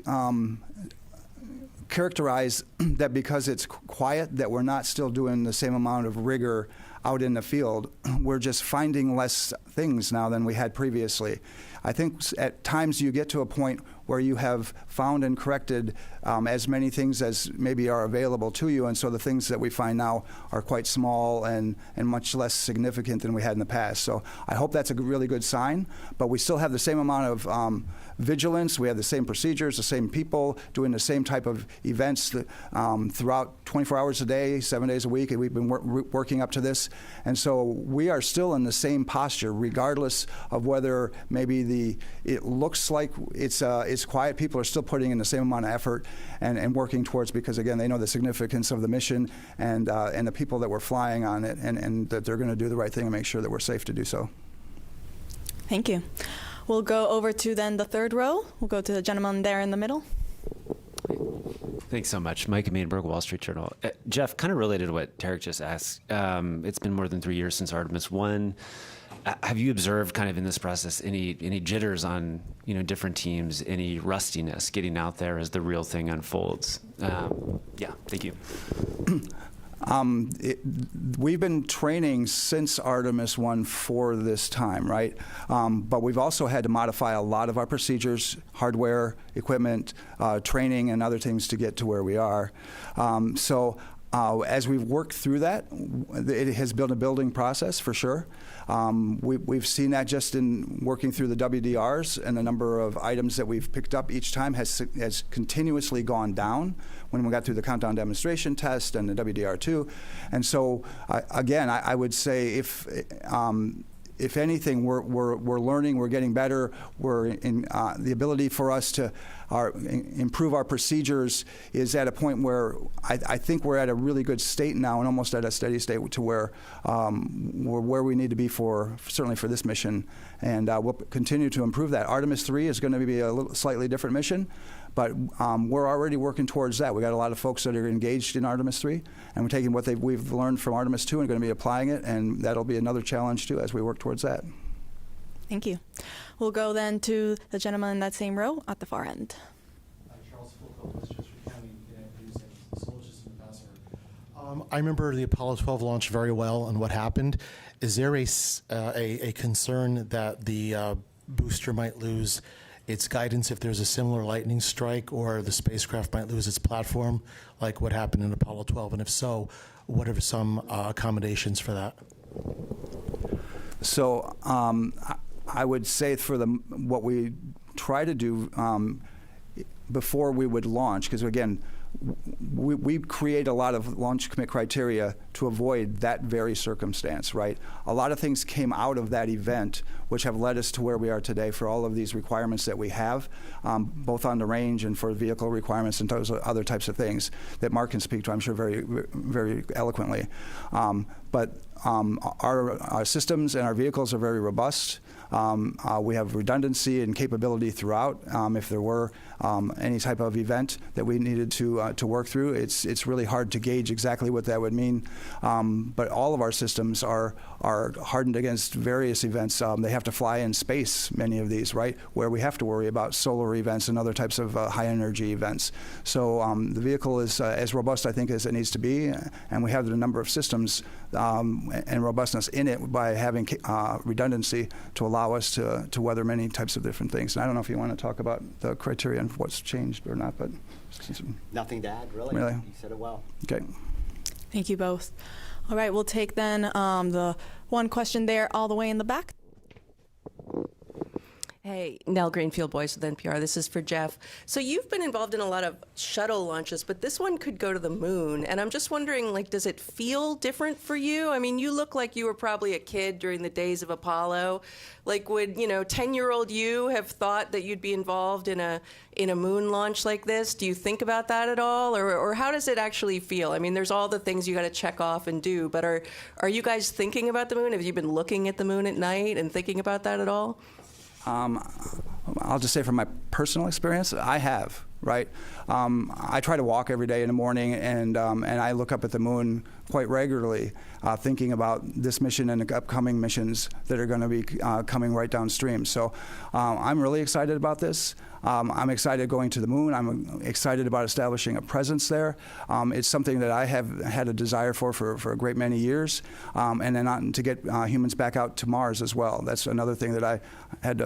characterize that because it's quiet that we're not still doing the same amount of rigor out in the field. We're just finding less things now than we had previously. I think at times you get to a point where you have found and corrected as many things as maybe are available to you, and so the things that we find now are quite small and much less significant than we had in the past. So I hope that's a really good sign, but we still have the same amount of vigilance. We have the same procedures, the same people doing the same type of events throughout 24 hours a day, 7 days a week, and we've been working up to this. And so we are still in the same posture, regardless of whether maybe it looks like it's quiet. People are still putting in the same amount of effort and working towards, because again, they know the significance of the mission and the people that we're flying on it, and that they're going to do the right thing and make sure that we're safe to do so. Thank you. We'll go over to then the third row. We'll go to the gentleman there in the middle. Thanks so much. Mike Mainberg, Wall Street Journal. Jeff, kind of related to what Tarek just asked, it's been more than 3 years since Artemis I. Have you observed kind of in this process any jitters on different teams, any rustiness getting out there as the real thing unfolds? Yeah, thank you. We've been training since Artemis I for this time, right? But we've also had to modify a lot of our procedures, hardware, equipment, training, and other things to get to where we are. As we've worked through that, it has been a building process for sure. We've seen that just in working through the WDRs, and the number of items that we've picked up each time has continuously gone down when we got through the countdown demonstration test and the WDR2. And so, again, I would say if anything, we're learning, we're getting better. We're in the ability for us to improve our procedures is at a point where I think we're at a really good state now, and almost at a steady state to where we're where we need to be certainly for this mission, and we'll continue to improve that. Artemis III is going to be a slightly different mission, but we're already working towards that. We got a lot of folks that are engaged in Artemis III, and we're taking what we've learned from Artemis II and going to be applying it, and that'll be another challenge too as we work towards that. Thank you. We'll go then to the gentleman in that same row at the far end. Charles Fulco, Westchester County News and Solar System Ambassador. I remember the Apollo 12 launch very well and what happened. Is there a concern that the booster might lose its guidance if there's a similar lightning strike, or the spacecraft might lose its platform, like what happened in Apollo 12? And if so, what are some accommodations for that? So I would say for what we try to do, before we would launch, because again, we create a lot of launch commit criteria to avoid that very circumstance, right? A lot of things came out of that event, which have led us to where we are today for all of these requirements that we have, both on the range and for vehicle requirements and those other types of things that Mark can speak to, I'm sure, very, very eloquently. But our systems and our vehicles are very robust. We have redundancy and capability throughout. If there were any type of event that we needed to work through, it's really hard to gauge exactly what that would mean. But all of our systems are hardened against various events. They have to fly in space, many of these, right, where we have to worry about solar events and other types of high energy events. So the vehicle is as robust, I think, as it needs to be, and we have the number of systems and robustness in it by having redundancy to allow us to weather many types of different things. And I don't know if you want to talk about the criteria and what's changed or not, but nothing to add, really. Really? You said it well. Okay. Thank you both. All right, we'll take then the one question there all the way in the back. Hey, Nell Greenfield Boyce with NPR. This is for Jeff. So you've been involved in a lot of shuttle launches, but this one could go to the moon. And I'm just wondering, like, does it feel different for you? I mean, you look like you were probably a kid during the days of Apollo. Like, would, 10-year-old you have thought that you'd be involved in a moon launch like this? Do you think about that at all? Or how does it actually feel? I mean, there's all the things you got to check off and do, but are you guys thinking about the moon? Have you been looking at the moon at night and thinking about that at all? I'll just say from my personal experience, I have, right? I try to walk every day in the morning, and I look up at the moon quite regularly, thinking about this mission and the upcoming missions that are going to be coming right downstream. So I'm really excited about this. I'm excited going to the moon. I'm excited about establishing a presence there. It's something that I have had a desire for a great many years, and then to get humans back out to Mars as well. That's another thing that I had.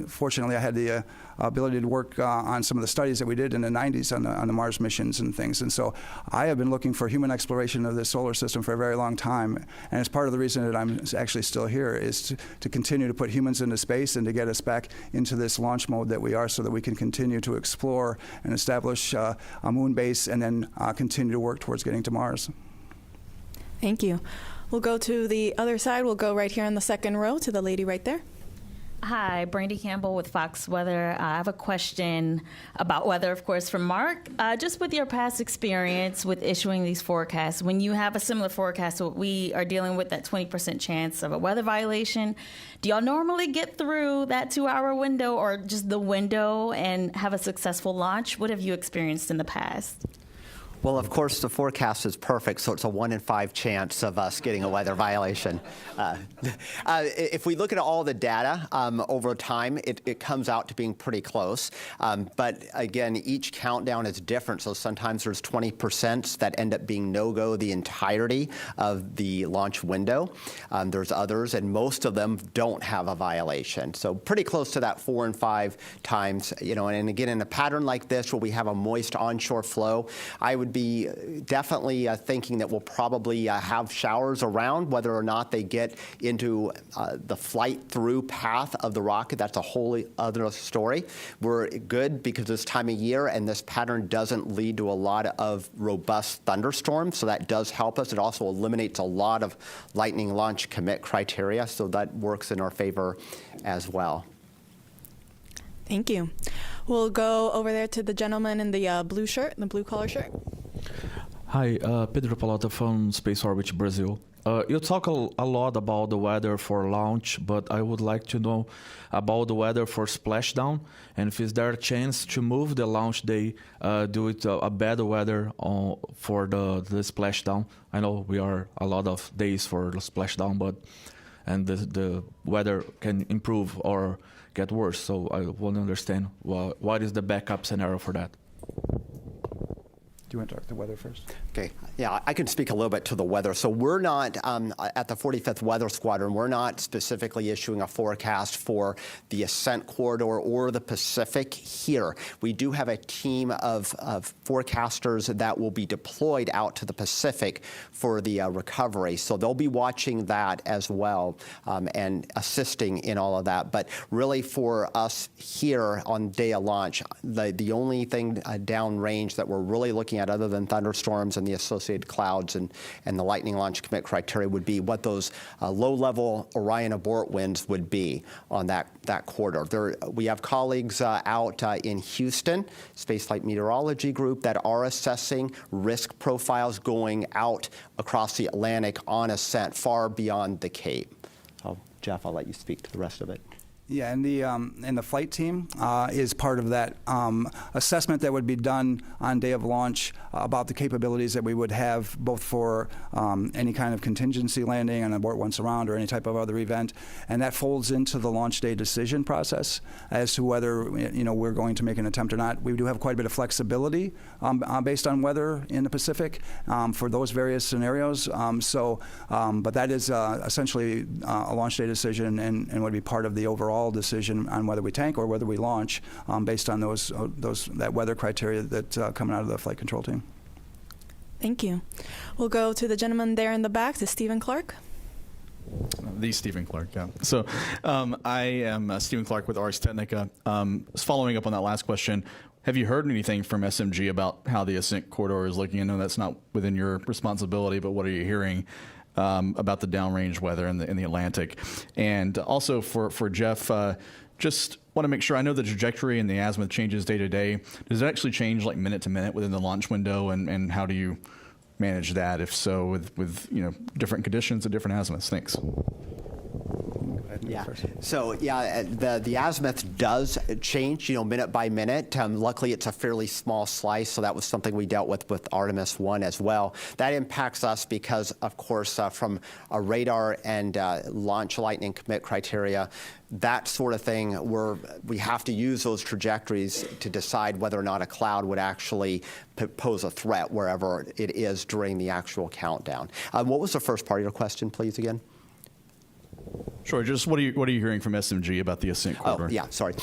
Fortunately, I had the ability to work on some of the studies that we did in the 90s on the Mars missions and things. And so I have been looking for human exploration of the solar system for a very long time. And it's part of the reason that I'm actually still here is to continue to put humans into space and to get us back into this launch mode that we are, so that we can continue to explore and establish a moon base and then continue to work towards getting to Mars. Thank you. We'll go to the other side. We'll go right here in the second row to the lady right there. Hi, Brandy Campbell with Fox Weather. I have a question about weather, of course, from Mark. Just with your past experience with issuing these forecasts, when you have a similar forecast to what we are dealing with, that 20% chance of a weather violation, do y'all normally get through that 2-hour window or just the window and have a successful launch? What have you experienced in the past? Well, of course, the forecast is perfect, so it's a 1 in 5 chance of us getting a weather violation. If we look at all the data over time, it comes out to being pretty close. But again, each countdown is different, so sometimes there's 20% that end up being no-go the entirety of the launch window. There's others, and most of them don't have a violation. So pretty close to that 4 in 5 times. And again, in a pattern like this where we have a moist onshore flow, I would be definitely thinking that we'll probably have showers around. Whether or not they get into the flight through path of the rocket, that's a whole other story. We're good because this time of year and this pattern doesn't lead to a lot of robust thunderstorms, so that does help us. It also eliminates a lot of lightning launch commit criteria, so that works in our favor as well. Thank you. We'll go over there to the gentleman in the blue shirt, the blue collar shirt. Hi, Pedro Palota from Space Orbit Brazil. You talk a lot about the weather for launch, but I would like to know about the weather for splashdown, and if is there a chance to move the launch day, do it a better weather for the splashdown. I know we are a lot of days for the splashdown, but the weather can improve or get worse. So I want to understand what is the backup scenario for that. you want to talk the weather first? Okay, yeah, I can speak a little bit to the weather. So we're not, at the 45th Weather Squadron, we're not specifically issuing a forecast for the ascent corridor or the Pacific here. We do have a team of forecasters that will be deployed out to the Pacific for the recovery. So they'll be watching that as well and assisting in all of that. But really for us here on day of launch, the only thing downrange that we're really looking at other than thunderstorms and the associated clouds and the lightning launch commit criteria would be what those low-level Orion abort winds would be on that corridor. We have colleagues out in Houston, Spaceflight Meteorology Group, that are assessing risk profiles going out across the Atlantic on ascent far beyond the Cape. Jeff, I'll let you speak to the rest of it. Yeah, and the flight team is part of that assessment that would be done on day of launch about the capabilities that we would have both for any kind of contingency landing and abort once around or any type of other event, and that folds into the launch day decision process as to whether we're going to make an attempt or not. We do have quite a bit of flexibility based on weather in the Pacific for those various scenarios. But that is essentially a launch day decision and would be part of the overall decision on whether we tank or whether we launch based on that weather criteria that's coming out of the flight control team. Thank you. We'll go to the gentleman there in the back, to Stephen Clark. The Stephen Clark, yeah. So I am Stephen Clark with Ars Technica. Following up on that last question, have you heard anything from SMG about how the ascent corridor is looking? I know that's not within your responsibility, but what are you hearing about the downrange weather in the Atlantic? And also for Jeff, just want to make sure, I know the trajectory and the azimuth changes day to day. Does it actually change like minute to minute within the launch window, and how do you manage that, if so, with different conditions and different azimuths? Thanks. Yeah. So yeah, the azimuth does change, minute by minute. Luckily, it's a fairly small slice, so that was something we dealt with Artemis I as well. That impacts us because, of course, from a radar and launch lightning commit criteria, that sort of thing, we have to use those trajectories to decide whether or not a cloud would actually pose a threat wherever it is during the actual countdown. What was the first part of your question, please, again? Sure. Just what are you hearing from SMG about the ascent corridor? Oh, yeah, sorry.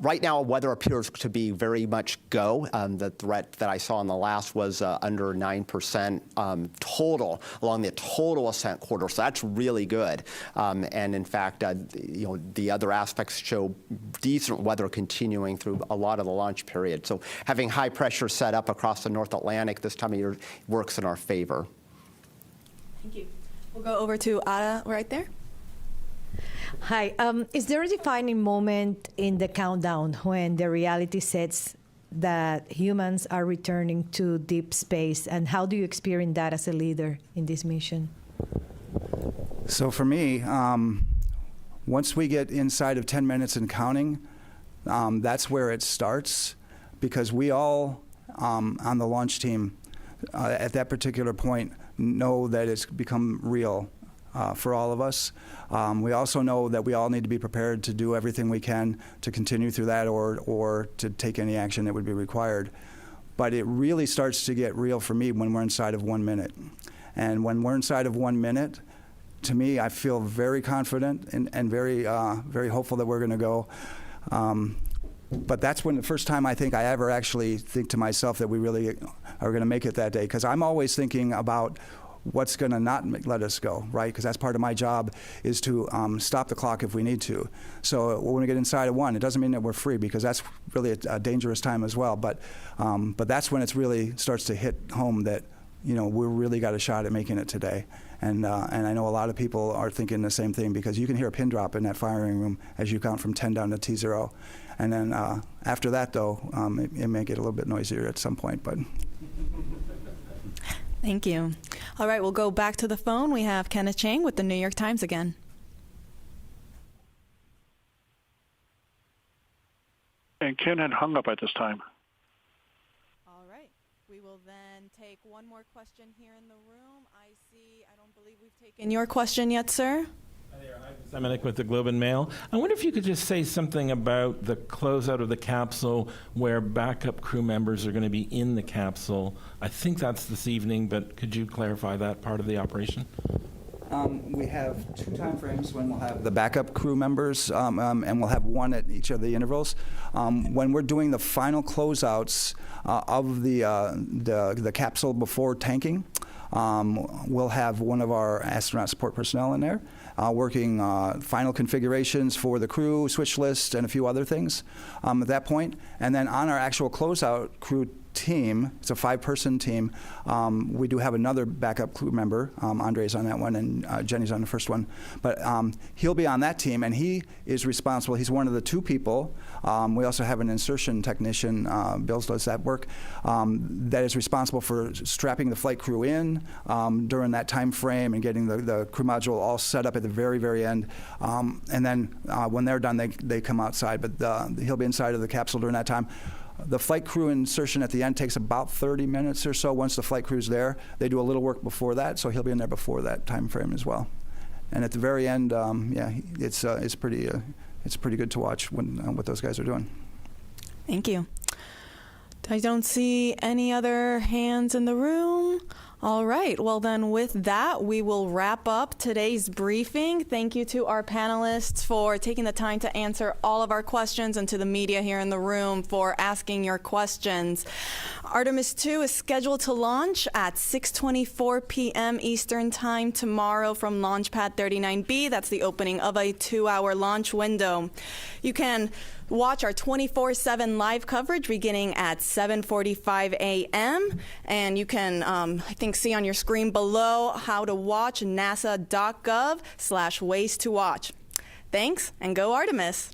Right now, weather appears to be very much go. The threat that I saw in the last was under 9% total along the total ascent corridor, so that's really good. And in fact, the other aspects show decent weather continuing through a lot of the launch period. So having high pressure set up across the North Atlantic this time of year works in our favor. Thank you. We'll go over to Ada right there. Hi. Is there a defining moment in the countdown when the reality sets that humans are returning to deep space, and how do you experience that as a leader in this mission? So for me, once we get inside of 10 minutes and counting, that's where it starts, because we all on the launch team at that particular point know that it's become real. For all of us. We also know that we all need to be prepared to do everything we can to continue through that or to take any action that would be required. But it really starts to get real for me when we're inside of 1 minute. And when we're inside of 1 minute, to me, I feel very confident and very, very hopeful that we're going to go. But that's when the first time I think I ever actually think to myself that we really are going to make it that day. Because I'm always thinking about what's going to not let us go, right? Because that's part of my job, is to stop the clock if we need to. So when we get inside of 1, it doesn't mean that we're free, because that's really a dangerous time as well. But that's when it really starts to hit home that we really got a shot at making it today. And I know a lot of people are thinking the same thing, because you can hear a pin drop in that firing room as you count from 10 down to T0. And then after that, though, it may get a little bit noisier at some point, but. Thank you. All right, we'll go back to the phone. We have Kenneth Chang with the New York Times again. And Ken had hung up at this time. All right. We will then take one more question here in the room. I don't believe we've taken your question yet, sir. Semenick with the Globe and Mail. I wonder if you could just say something about the closeout of the capsule where backup crew members are going to be in the capsule. I think that's this evening, but could you clarify that part of the operation? We have 2 time frames when we'll have the backup crew members, and we'll have 1 at each of the intervals. When we're doing the final closeouts of the capsule before tanking, we'll have one of our astronaut support personnel in there working final configurations for the crew, switch list, and a few other things at that point. And then on our actual closeout crew team, it's a 5-person team, we do have another backup crew member. Andre's on that one, and Jenny's on the first one. But he'll be on that team, and he is responsible. He's one of the 2 people. We also have an insertion technician, Bill does that work, that is responsible for strapping the flight crew in during that time frame and getting the crew module all set up at the very, very end. And then when they're done, they come outside. But he'll be inside of the capsule during that time. The flight crew insertion at the end takes about 30 minutes or so. Once the flight crew's there, they do a little work before that, so he'll be in there before that time frame as well. And at the very end, it's pretty good to watch what those guys are doing. Thank you. I don't see any other hands in the room. All right. Well, then with that, we will wrap up today's briefing. Thank you to our panelists for taking the time to answer all of our questions, and to the media here in the room for asking your questions. Artemis II is scheduled to launch at 6:24 p.m. Eastern Time tomorrow from Launch Pad 39B. That's the opening of a 2-hour launch window. You can watch our 24/7 live coverage beginning at 7:45 a.m. And you can, I think, see on your screen below how to watch nasa.gov/ways to watch. Thanks, and go Artemis.